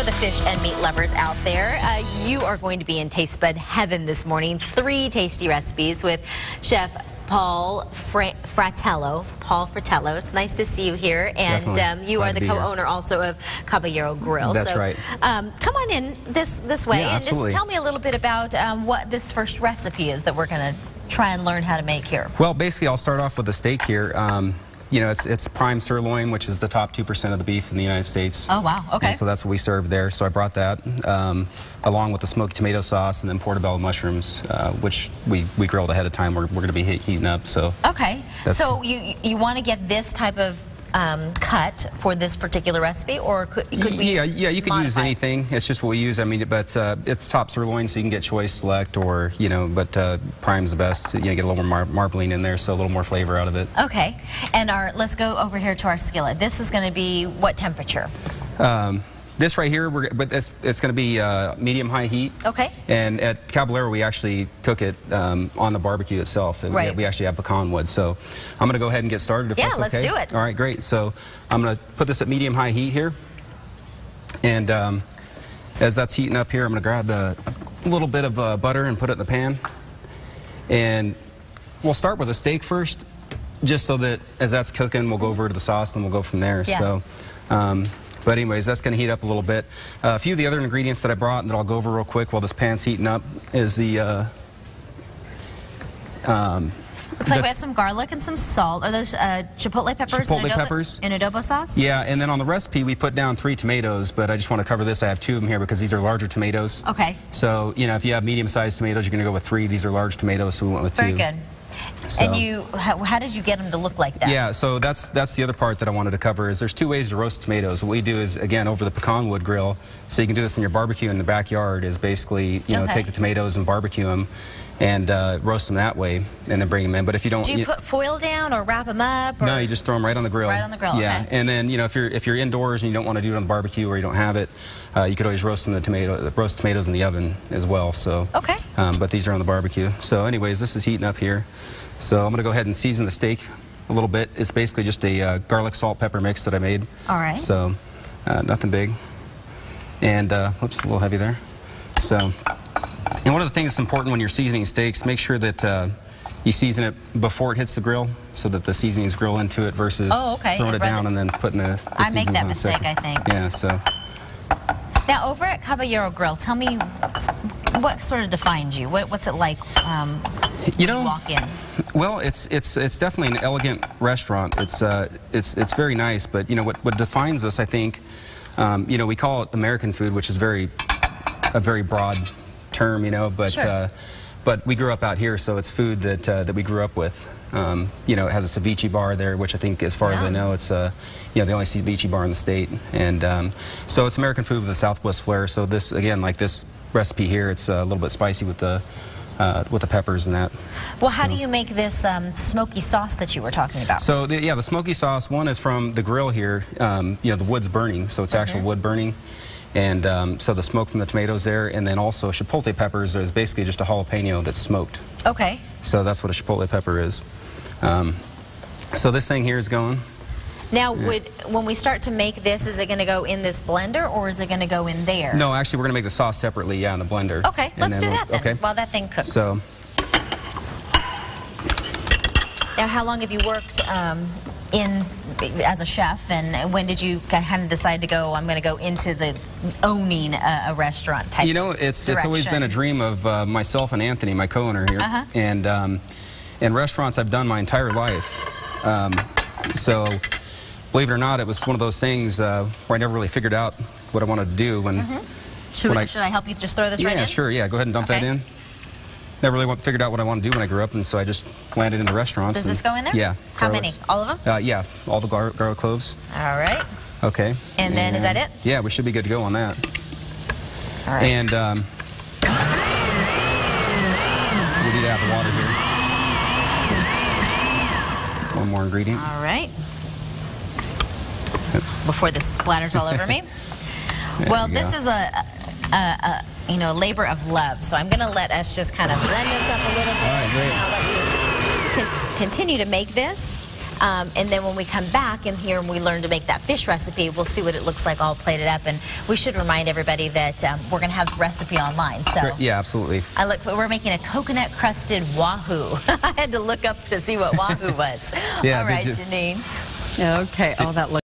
For the fish and meat lovers out there, you are going to be in taste bud heaven this morning. 3 tasty recipes with Chef Paul Fratello. Paul Fratello, it's nice to see you here. And you are the co-owner also of Caballero Grill. That's right. Come on in this way and absolutely. just tell me a little bit about what this first recipe is that we're going to try and learn how to make here. Well, basically, I'll start off with the steak here. You know, it's prime sirloin, which is the top 2% of the beef in the United States. Oh, wow. Okay. And so that's what we serve there. So I brought that along with the smoked tomato sauce and then portobello mushrooms, which we grilled ahead of time. We're going to be heating up. So okay. So you want to get this type of cut for this particular recipe, or could we? Yeah, you could use anything. It's just what we use. I mean, but it's top sirloin, so you can get choice, select, or but prime's the best. You know, get a little more marbling in there, so a little more flavor out of it. Okay, and let's go over here to our skillet. This is going to be what temperature? This right here, it's going to be medium-high heat. Okay. And at Caballero, we actually cook it on the barbecue itself. And right. we actually have pecan wood. So I'm going to go ahead and get started if that's okay. Yeah, let's do it. All right, great. So I'm going to put this at medium-high heat here. And as that's heating up here, I'm going to grab a little bit of butter and put it in the pan. And we'll start with the steak first, just so that as that's cooking, we'll go over to the sauce and we'll go from there. Yeah. So. But anyways, that's going to heat up a little bit. A few of the other ingredients that I brought that I'll go over real quick while this pan's heating up is the... Looks like we have some garlic and some salt. Are those chipotle peppers? Chipotle peppers. In adobo sauce? Yeah, and then on the recipe, we put down 3 tomatoes, but I just want to cover this. I have 2 of them here because these are larger tomatoes. Okay. So, if you have medium-sized tomatoes, you're going to go with 3. These are large tomatoes, so we went with 2. Very good. So, and how did you get them to look like that? Yeah, so that's the other part that I wanted to cover is there's 2 ways to roast tomatoes. What we do is, again, over the pecan wood grill, so you can do this in your barbecue in the backyard, is basically, take the tomatoes and barbecue them and roast them that way and then bring them in. But if you don't... Do you put foil down or wrap them up? Or no, you just throw them right on the grill. Right on the grill, yeah. Okay. And then, if you're indoors and you don't want to do it on the barbecue or you don't have it, you could always roast tomatoes in the oven as well. So. Okay. But these are on the barbecue. So anyways, this is heating up here. So I'm going to go ahead and season the steak a little bit. It's basically just a garlic, salt, pepper mix that I made. All right. So nothing big. And, whoops, a little heavy there. So, and one of the things that's important when you're seasoning steaks, make sure that you season it before it hits the grill so that the seasonings grill into it versus throwing it down and then putting the I make that mistake, I think. Yeah, so. Now, over at Caballero Grill, tell me what sort of defines you? What's it like when you walk in? Well, it's definitely an elegant restaurant. It's very nice, but what defines us, I think, we call it American food, which is a very broad term, but sure. But we grew up out here, so it's food that we grew up with. It has a ceviche bar there, which I think, as far as I know, it's the only ceviche bar in the state, and so it's American food with a Southwest flair. So this, again, like this recipe here, it's a little bit spicy with the peppers and that. Well, how do you make this smoky sauce that you were talking about? So the smoky sauce, one is from the grill here. The wood's burning, so it's actual wood burning. And so the smoke from the tomatoes there, and then also chipotle peppers is basically just a jalapeno that's smoked. Okay. So that's what a chipotle pepper is. So this thing here is going. Now, when we start to make this, is it going to go in this blender or is it going to go in there? No, actually, we're going to make the sauce separately, in the blender. Okay, let's do that then, while that thing cooks. So. Now, how long have you worked as a chef, and when did you kind of decide to go, I'm going to go into the owning a restaurant type it's always been a dream of myself and Anthony, my co-owner here. And restaurants I've done my entire life. So, believe it or not, it was one of those things where I never really figured out what I wanted to do. Should I help you just throw this right in? Yeah, sure, go ahed and dump that in. Never really figured out what I wanted to do when I grew up, and so I just landed into restaurants. Does this go in there? Yeah. How many? All of them? Yeah, all the garlic cloves. All right. Okay. And then, is that it? Yeah, we should be good to go on that. All right. And we need to add the water here. One more ingredient. All right. Before this splatters all over me. Well, this is a labor of love, so I'm going to let us just kind of blend this up a little bit. All right, great. And I'll let you continue to make this. And then when we come back in here and we learn to make that fish recipe, we'll see what it looks like all plated up. And we should remind everybody that we're going to have the recipe online. So yeah, absolutely. We're making a coconut crusted wahoo. I had to look up to see what wahoo was. Yeah, all right, Janine. Okay. Oh, that looks